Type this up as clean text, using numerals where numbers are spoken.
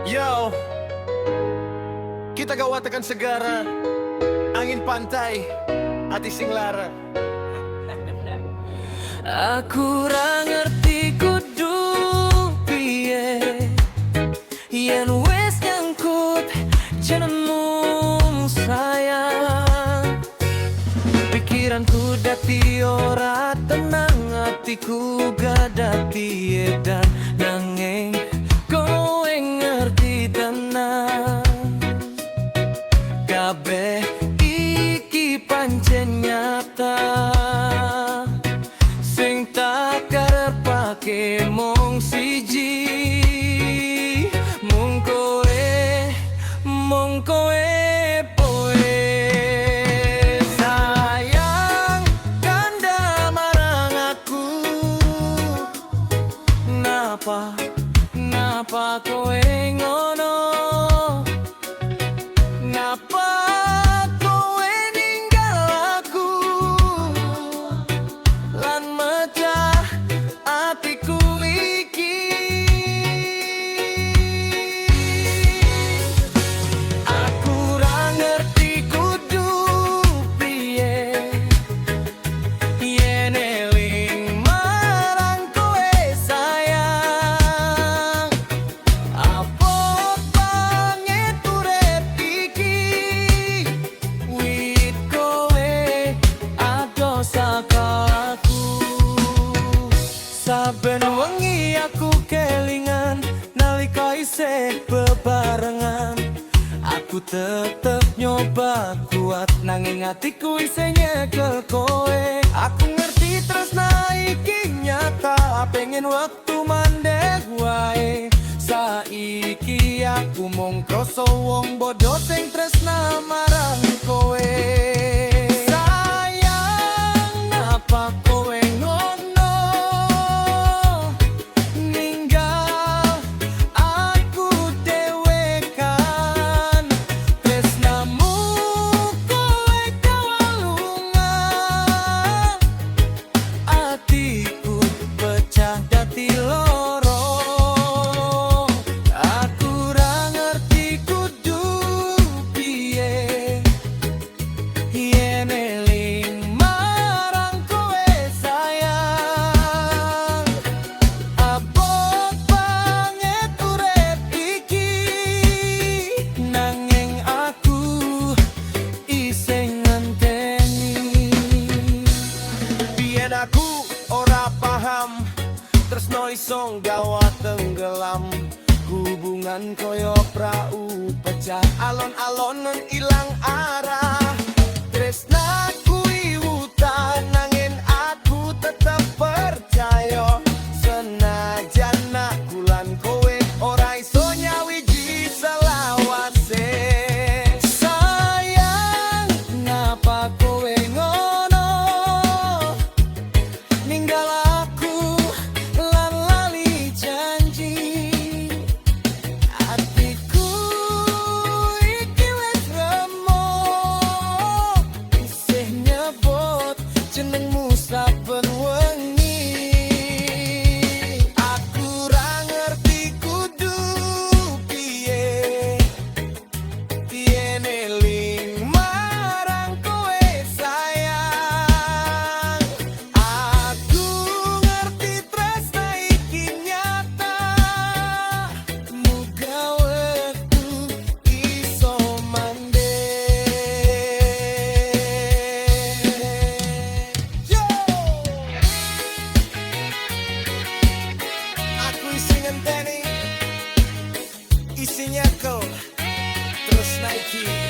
Yo, kita gawa tekan segara, angin pantai, hati sing lara. Aku ra ngerti kudu piye yen wis nyangkut jenengmu sayang. Pikiranku dadi ora tenang, hatiku gak dadi edan, nanging kowe ngerti tenan. Kabeh iki pancen nyata, sing tak karepake mung siji, mung kowe poe. Sayang kandha marang aku, napa kowe ngono? Napa kowe ninggal aku lan mecah atiku iki? Aku ra ngerti kudu piye yen eling marang kowe sayang. Apa banget urip iki wit kowe ado saka aku. Saben wengi aku kelingan nalika isih bebarengan. Aku tetep nyoba kuat nanging hatiku isih nyekel kowe. Aku ngerti tresna iki nyata, pengen waktu mandek wae. Saiki aku mung krasa wong bodoh sing tresna marang kowe. Sayang, napa kowe ngono? Ninggal aku dewekan, tresnamu kowe kawalungan. Atiku pecah dadi loro. Aku ra ngerti kudu piye yen eling marang kowe sayang. Abot banget urip iki nanging aku isih ngenteni. Biyen aku ora paham, tresno iso gawa tenggelam. Hubungan koyo prau pecah, alon-alonen ilang arah. Tresna kuwi wutan nanging aku tetep percaya. Senajan aku lan kowe ora iso nyawiji selawase. Sayang, napa kowe ngono? Ninggal aku lan lali janji. Atiku iki wis remuk, isih nyebut jenengmu saben wengi. Aku ra ngerti kudu piye yen eling marang kowe sayang. Aku ngerti tresna iki nyata, muga wektu iso mandek. Yo, aku isi ngenteni, isinya kau terus naiki.